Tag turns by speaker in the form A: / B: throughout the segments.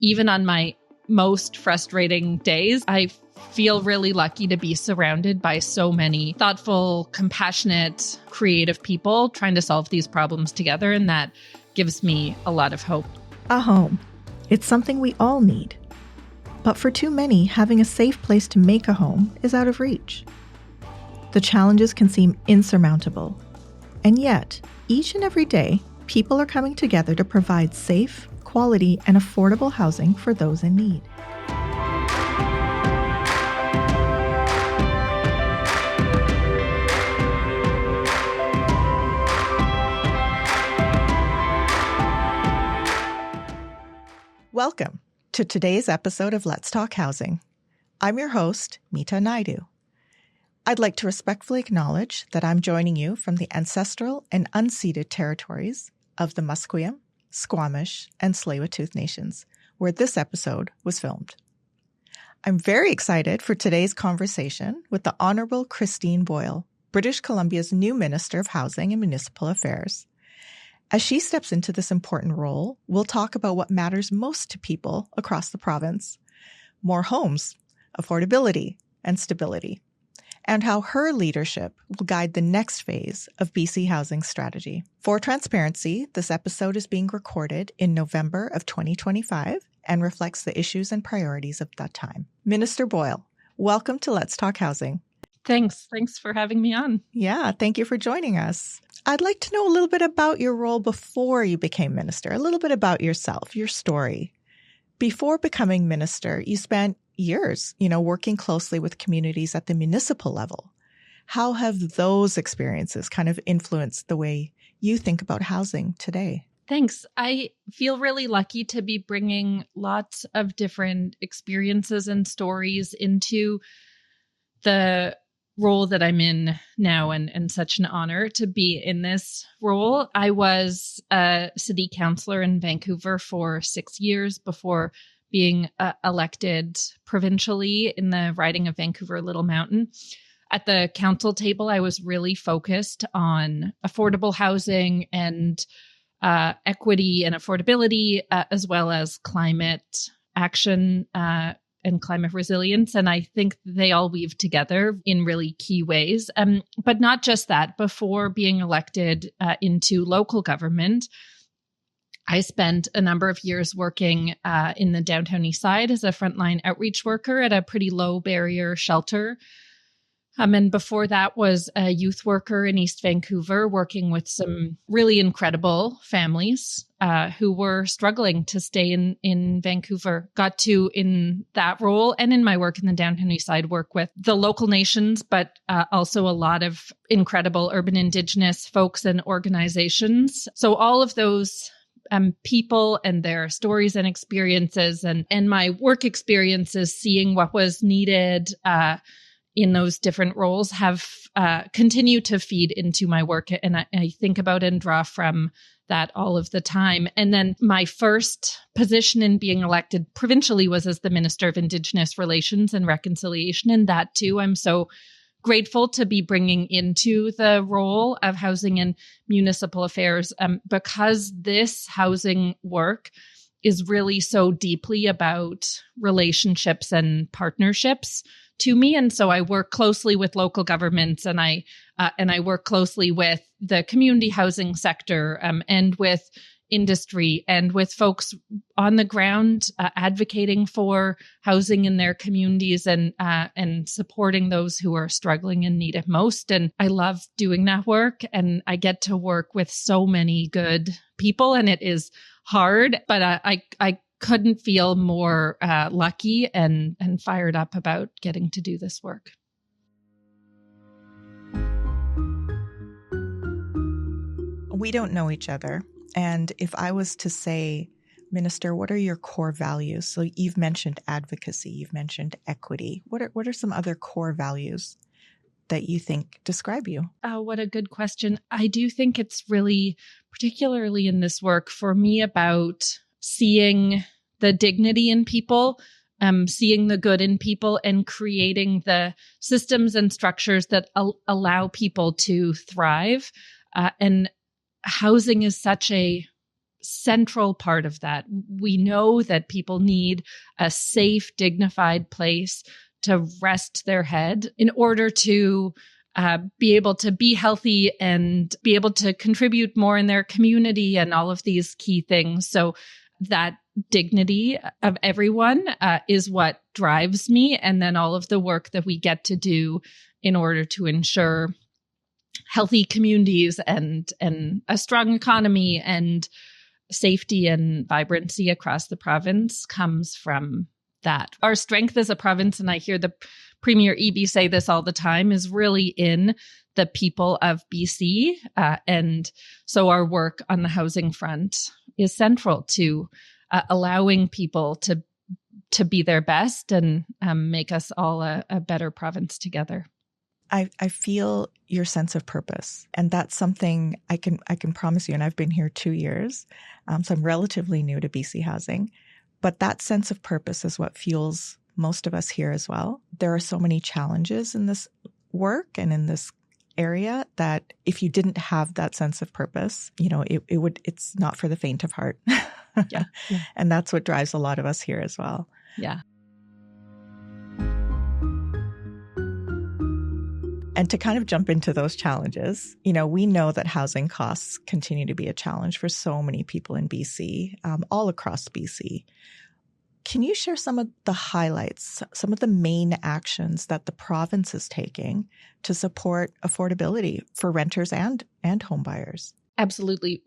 A: even on my most frustrating days, I feel really lucky to be surrounded by so many thoughtful, compassionate, creative people trying to solve these problems together. And that gives me a lot of hope.
B: A home. It's something we all need. But for too many, having a safe place to make a home is out of reach. The challenges can seem insurmountable. And yet, each and every day, people are coming together to provide safe, quality, and affordable housing for those in need. Welcome to today's episode of Let's Talk Housing. I'm your host, Meeta Naidu. I'd like to respectfully acknowledge that I'm joining you from the ancestral and unceded territories of the Musqueam, Squamish, and Tsleil-Waututh Nations, where this episode was filmed. I'm very excited for today's conversation with the Honourable Christine Boyle, British Columbia's new Minister of Housing and Municipal Affairs. As she steps into this important role, we'll talk about what matters most to people across the province: more homes, affordability, and stability, and how her leadership will guide the next phase of BC housing strategy. For transparency, this episode is being recorded in November of 2025 and reflects the issues and priorities of that time. Minister Boyle, welcome to Let's Talk Housing.
A: Thanks for having me on.
B: Yeah, thank you for joining us. I'd like to know a little bit about your role before you became minister, a little bit about yourself, your story. Before becoming minister, you spent years, working closely with communities at the municipal level. How have those experiences kind of influenced the way you think about housing today?
A: Thanks. I feel really lucky to be bringing lots of different experiences and stories into the role that I'm in now, and such an honor to be in this role. I was a city councillor in Vancouver for 6 years before being elected provincially in the riding of Vancouver Little Mountain. At the council table, I was really focused on affordable housing and equity and affordability, as well as climate action and climate resilience. And I think they all weave together in really key ways. But not just that. Before being elected into local government, I spent a number of years working in the downtown east side as a frontline outreach worker at a pretty low barrier shelter. And before that was a youth worker in East Vancouver, working with some really incredible families who were struggling to stay in Vancouver. Got to, in that role and in my work in the downtown east side, work with the local nations, but also a lot of incredible urban Indigenous folks and organizations. So all of those people and their stories and experiences and my work experiences, seeing what was needed in those different roles, have continued to feed into my work. And I think about and draw from that all of the time. And then my first position in being elected provincially was as the Minister of Indigenous Relations and Reconciliation. And that too, I'm so grateful to be bringing into the role of housing and municipal affairs, because this housing work is really so deeply about relationships and partnerships to me. And so I work closely with local governments, and I work closely with the community housing sector, and with industry and with folks on the ground advocating for housing in their communities and supporting those who are struggling and need it most. And I love doing that work, and I get to work with so many good people, and it is hard, but I couldn't feel more lucky and fired up about getting to do this work.
B: We don't know each other. And if I was to say, Minister, what are your core values? So you've mentioned advocacy, you've mentioned equity. What are some other core values that you think describe you?
A: Oh, what a good question. I do think it's really, particularly in this work, for me about seeing the dignity in people, seeing the good in people, and creating the systems and structures that allow people to thrive. And housing is such a central part of that. We know that people need a safe, dignified place to rest their head in order to be able to be healthy and be able to contribute more in their community and all of these key things. So that dignity of everyone is what drives me. And then all of the work that we get to do in order to ensure healthy communities and a strong economy and safety and vibrancy across the province comes from that. Our strength as a province, and I hear the Premier Eby say this all the time, is really in the people of BC. And so our work on the housing front is central to allowing people to be their best and make us all a better province together.
B: I feel your sense of purpose, and that's something I can promise you. And I've been here 2 years, so I'm relatively new to BC housing. But that sense of purpose is what fuels most of us here as well. There are so many challenges in this work and in this area that if you didn't have that sense of purpose, it's not for the faint of heart.
A: Yeah.
B: And that's what drives a lot of us here as well.
A: Yeah.
B: And to kind of jump into those challenges, we know that housing costs continue to be a challenge for so many people in BC, all across BC. Can you share some of the highlights, some of the main actions that the province is taking to support affordability for renters and home buyers?
A: Absolutely.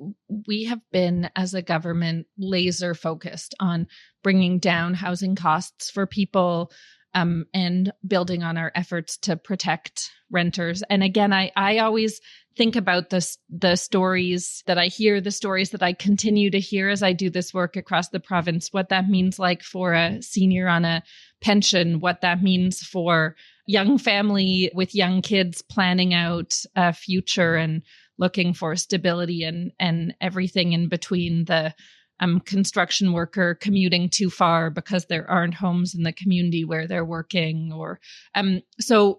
A: We have been, as a government, laser focused on bringing down housing costs for people and building on our efforts to protect renters. And again, I always think about the stories that I hear, the stories that I continue to hear as I do this work across the province, what that means like for a senior on a pension, what that means for young family with young kids planning out a future and looking for stability and everything in between, the construction worker commuting too far because there aren't homes in the community where they're working, or so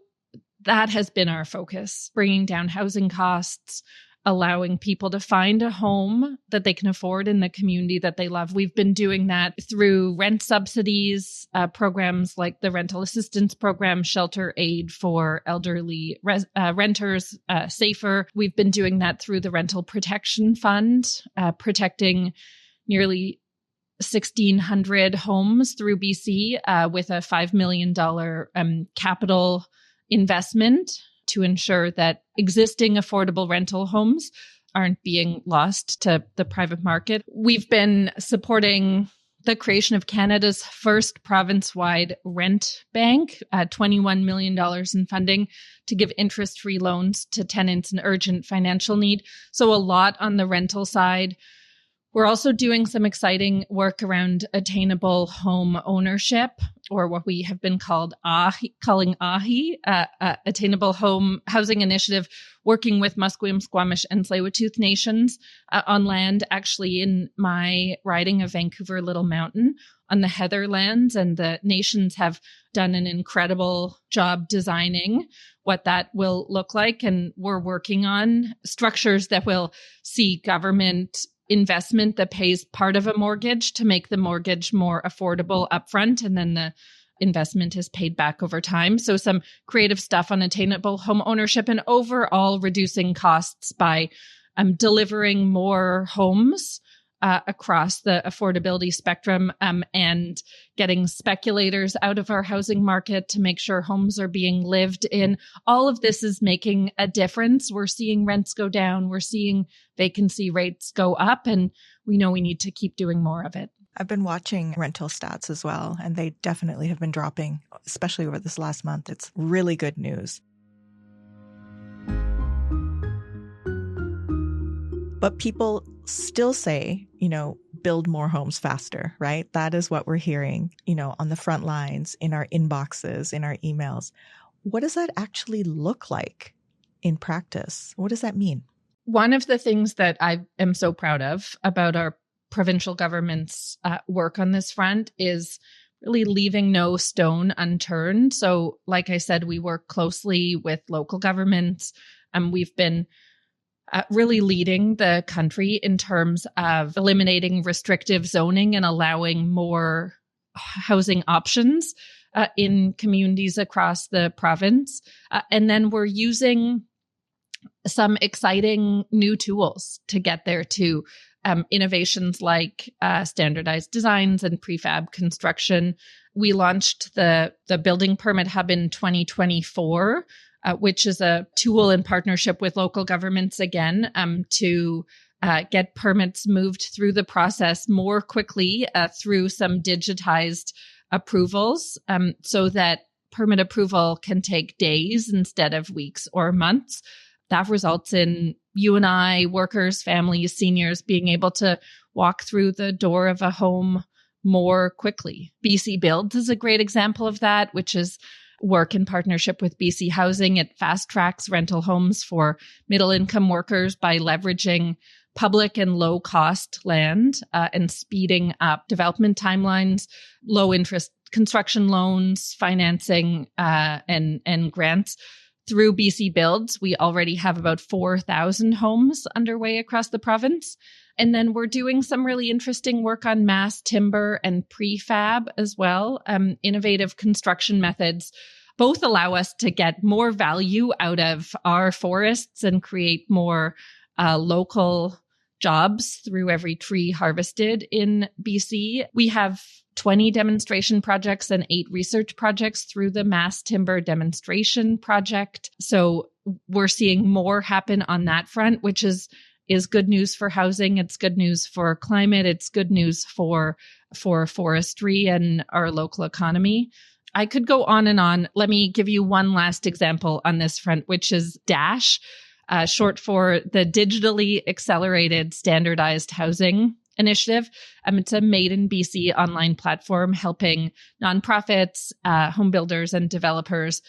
A: that has been our focus, bringing down housing costs, allowing people to find a home that they can afford in the community that they love. We've been doing that through rent subsidies, programs like the rental assistance program, shelter aid for elderly renters, safer. We've been doing that through the rental protection fund, protecting nearly 1,600 homes through BC with a $5 million capital investment to ensure that existing affordable rental homes aren't being lost to the private market. We've been supporting the creation of Canada's first province-wide rent bank, $21 million in funding to give interest-free loans to tenants in urgent financial need. So a lot on the rental side. We're also doing some exciting work around attainable home ownership, or what we have been calling AHI, Attainable Home Housing Initiative, working with Musqueam, Squamish, and Tsleil-Waututh nations on land actually in my riding of Vancouver Little Mountain on the Heather lands. And the nations have done an incredible job designing what that will look like. And we're working on structures that will see government investment that pays part of a mortgage to make the mortgage more affordable upfront, and then the investment is paid back over time. So some creative stuff on attainable home ownership and overall reducing costs by delivering more homes across the affordability spectrum and getting speculators out of our housing market to make sure homes are being lived in. All of this is making a difference. We're seeing rents go down. We're seeing vacancy rates go up, and we know we need to keep doing more of it.
B: I've been watching rental stats as well, and they definitely have been dropping, especially over this last month. It's really good news. But people still say, build more homes faster, right? That is what we're hearing, on the front lines, in our inboxes, in our emails. What does that actually look like in practice? What does that mean?
A: One of the things that I am so proud of about our provincial government's work on this front is really leaving no stone unturned. So like I said, we work closely with local governments, and we've been really leading the country in terms of eliminating restrictive zoning and allowing more housing options in communities across the province. And then we're using some exciting new tools to get there too. Innovations like standardized designs and prefab construction. We launched the Building Permit Hub in 2024, which is a tool in partnership with local governments again to get permits moved through the process more quickly through some digitized approvals so that permit approval can take days instead of weeks or months. That results in you and I, workers, families, seniors, being able to walk through the door of a home more quickly. BC Builds is a great example of that, which is work in partnership with BC Housing. It fast tracks rental homes for middle income workers by leveraging public and low cost land and speeding up development timelines, low interest construction loans, financing, and grants. Through BC Builds, we already have about 4,000 homes underway across the province. And then we're doing some really interesting work on mass timber and prefab as well. Innovative construction methods both allow us to get more value out of our forests and create more local jobs through every tree harvested in BC. We have 20 demonstration projects and 8 research projects through the Mass Timber Demonstration Project. So we're seeing more happen on that front, which is good news for housing. It's good news for climate. It's good news for forestry and our local economy. I could go on and on. Let me give you one last example on this front, which is DASH, short for the Digitally Accelerated Standardized Housing Initiative. It's a Made in BC online platform helping nonprofits, home builders, and developers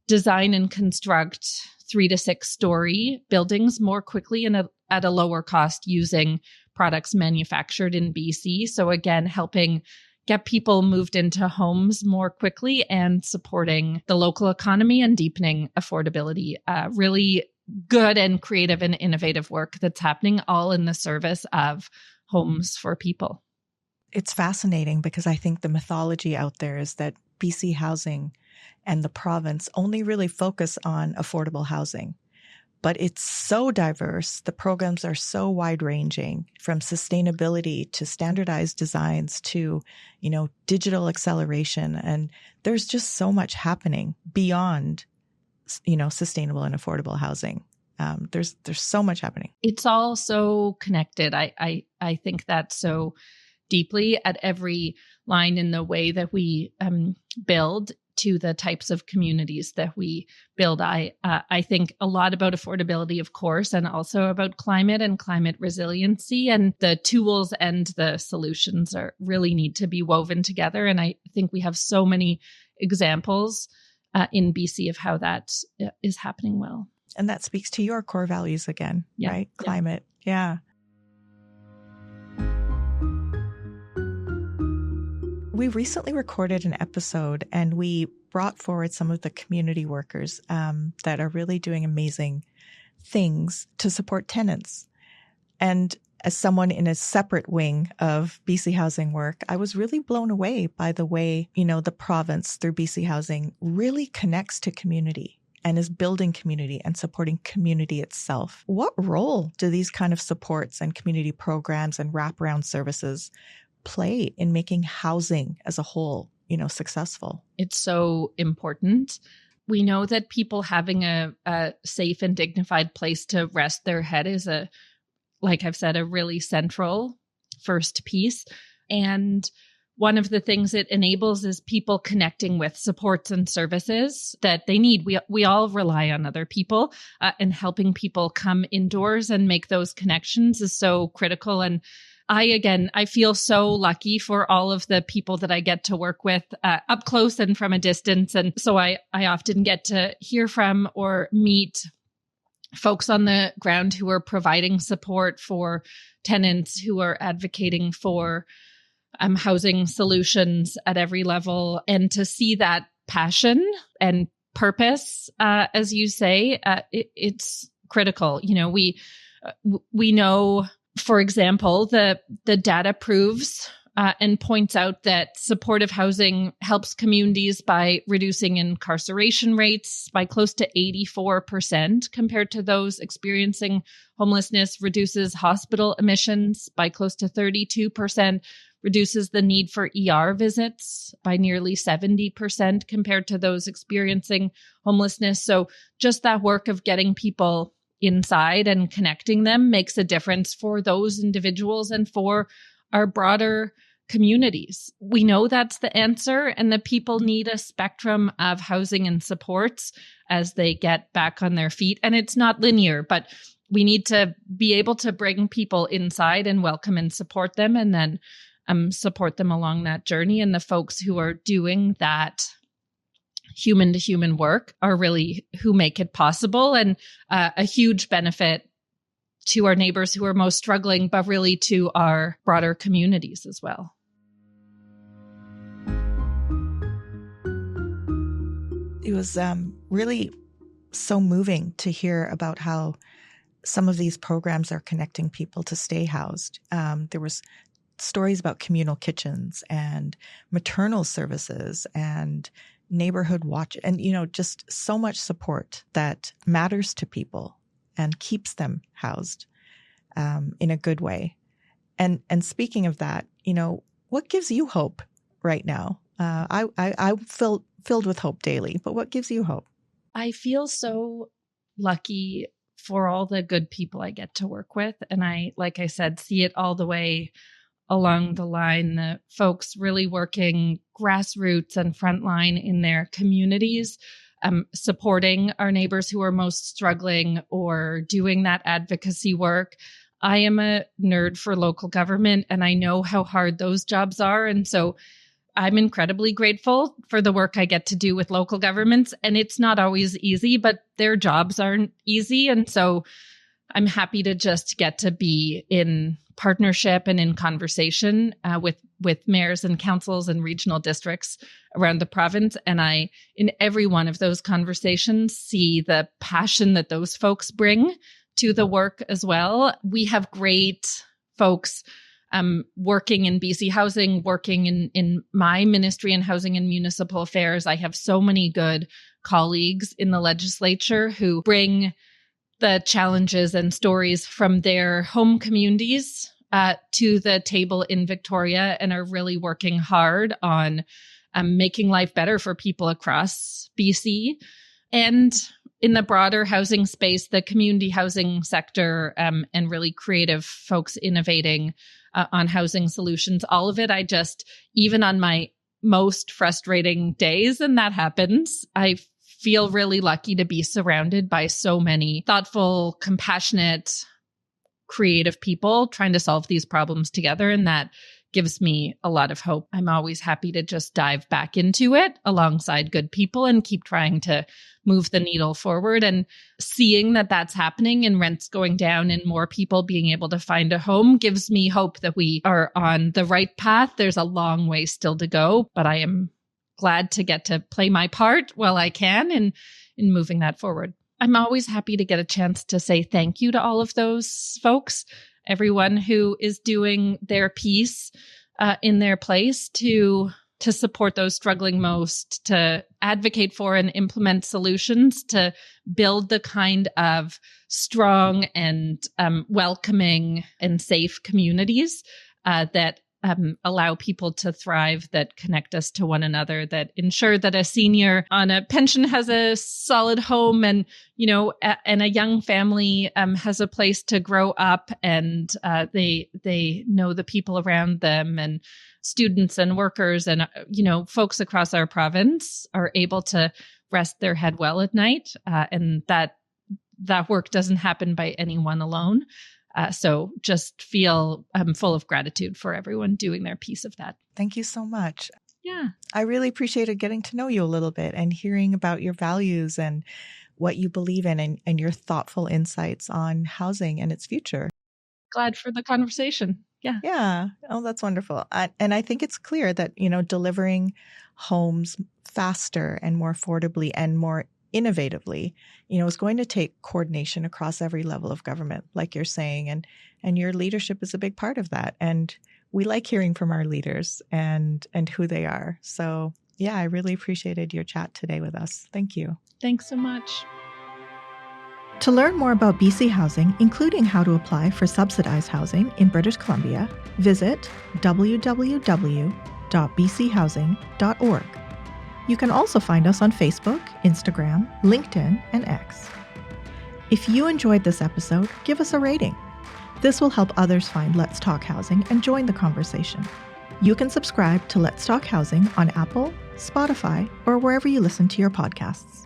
A: design and construct 3 to 6 story buildings more quickly and at a lower cost using products manufactured in BC. So again, helping get people moved into homes more quickly and supporting the local economy and deepening affordability. Really good and creative and innovative work that's happening all in the service of homes for people.
B: It's fascinating because I think the mythology out there is that BC Housing and the province only really focus on affordable housing. But it's so diverse. The programs are so wide-ranging, from sustainability to standardized designs to, digital acceleration. And there's just so much happening beyond, sustainable and affordable housing. There's so much happening.
A: It's all so connected. I think that so deeply at every line in the way that we build to the types of communities that we build. I think a lot about affordability, of course, and also about climate and climate resiliency, and the tools and the solutions really need to be woven together. And I think we have so many examples in BC of how that is happening well.
B: And that speaks to your core values again, right? Climate. Yeah. We recently recorded an episode and we brought forward some of the community workers that are really doing amazing things to support tenants. And as someone in a separate wing of BC Housing work, I was really blown away by the way, the province through BC Housing really connects to community and is building community and supporting community itself. What role do these kind of supports and community programs and wraparound services play in making housing as a whole, successful?
A: It's so important. We know that people having a safe and dignified place to rest their head is like I've said, a really central first piece. And one of the things it enables is people connecting with supports and services that they need. We all rely on other people, and helping people come indoors and make those connections is so critical. And I feel so lucky for all of the people that I get to work with up close and from a distance. And so I often get to hear from or meet folks on the ground who are providing support for tenants, who are advocating for housing solutions at every level. And to see that passion and purpose, as you say, it's critical. We know, for example, the data proves and points out that supportive housing helps communities by reducing incarceration rates by close to 84% compared to those experiencing homelessness, reduces hospital admissions by close to 32%, reduces the need for ER visits by nearly 70% compared to those experiencing homelessness. So just that work of getting people inside and connecting them makes a difference for those individuals and for our broader communities. We know that's the answer, and that people need a spectrum of housing and supports as they get back on their feet. And it's not linear, but we need to be able to bring people inside and welcome and support them, and then support them along that journey. And the folks who are doing that human to human work are really who make it possible, and a huge benefit to our neighbors who are most struggling, but really to our broader communities as well.
B: It was really so moving to hear about how some of these programs are connecting people to stay housed. There was stories about communal kitchens and maternal services and neighborhood watch, and, just so much support that matters to people and keeps them housed in a good way. And speaking of that, what gives you hope right now? I feel filled with hope daily, but what gives you hope?
A: I feel so lucky for all the good people I get to work with. And I, like I said, see it all the way along the line, the folks really working grassroots and frontline in their communities, supporting our neighbors who are most struggling or doing that advocacy work. I am a nerd for local government, and I know how hard those jobs are. And so I'm incredibly grateful for the work I get to do with local governments. And it's not always easy, but their jobs aren't easy. And so I'm happy to just get to be in partnership and in conversation with mayors and councils and regional districts around the province. And I, in every one of those conversations, see the passion that those folks bring to the work as well. We have great folks working in BC Housing, working in my ministry in housing and municipal affairs. I have so many good colleagues in the legislature who bring the challenges and stories from their home communities to the table in Victoria, and are really working hard on making life better for people across BC. And in the broader housing space, the community housing sector, and really creative folks innovating on housing solutions, all of it, I just, even on my most frustrating days, and that happens, I feel really lucky to be surrounded by so many thoughtful, compassionate, creative people trying to solve these problems together. And that gives me a lot of hope. I'm always happy to just dive back into it alongside good people and keep trying to move the needle forward, and seeing that that's happening and rents going down and more people being able to find a home gives me hope that we are on the right path. There's a long way still to go, but I am glad to get to play my part while I can in moving that forward. I'm always happy to get a chance to say thank you to all of those folks, everyone who is doing their piece in their place to support those struggling most, to advocate for and implement solutions, to build the kind of strong and welcoming and safe communities that allow people to thrive, that connect us to one another, that ensure that a senior on a pension has a solid home, and, and a young family has a place to grow up, and they know the people around them, and students and workers and, folks across our province are able to rest their head well at night. And that work doesn't happen by anyone alone. So just feel full of gratitude for everyone doing their piece of that.
B: Thank you so much.
A: Yeah.
B: I really appreciated getting to know you a little bit and hearing about your values and what you believe in, and your thoughtful insights on housing and its future.
A: Glad for the conversation. Yeah.
B: Yeah. Oh, that's wonderful. And I think it's clear that, delivering homes faster and more affordably and more innovatively, is going to take coordination across every level of government, like you're saying, and your leadership is a big part of that. And we like hearing from our leaders and who they are. So yeah, I really appreciated your chat today with us. Thank you.
A: Thanks so much.
B: To learn more about BC housing, including how to apply for subsidized housing in British Columbia, visit www.bchousing.org. You can also find us on Facebook, Instagram, LinkedIn, and X. If you enjoyed this episode, give us a rating. This will help others find Let's Talk Housing and join the conversation. You can subscribe to Let's Talk Housing on Apple, Spotify, or wherever you listen to your podcasts.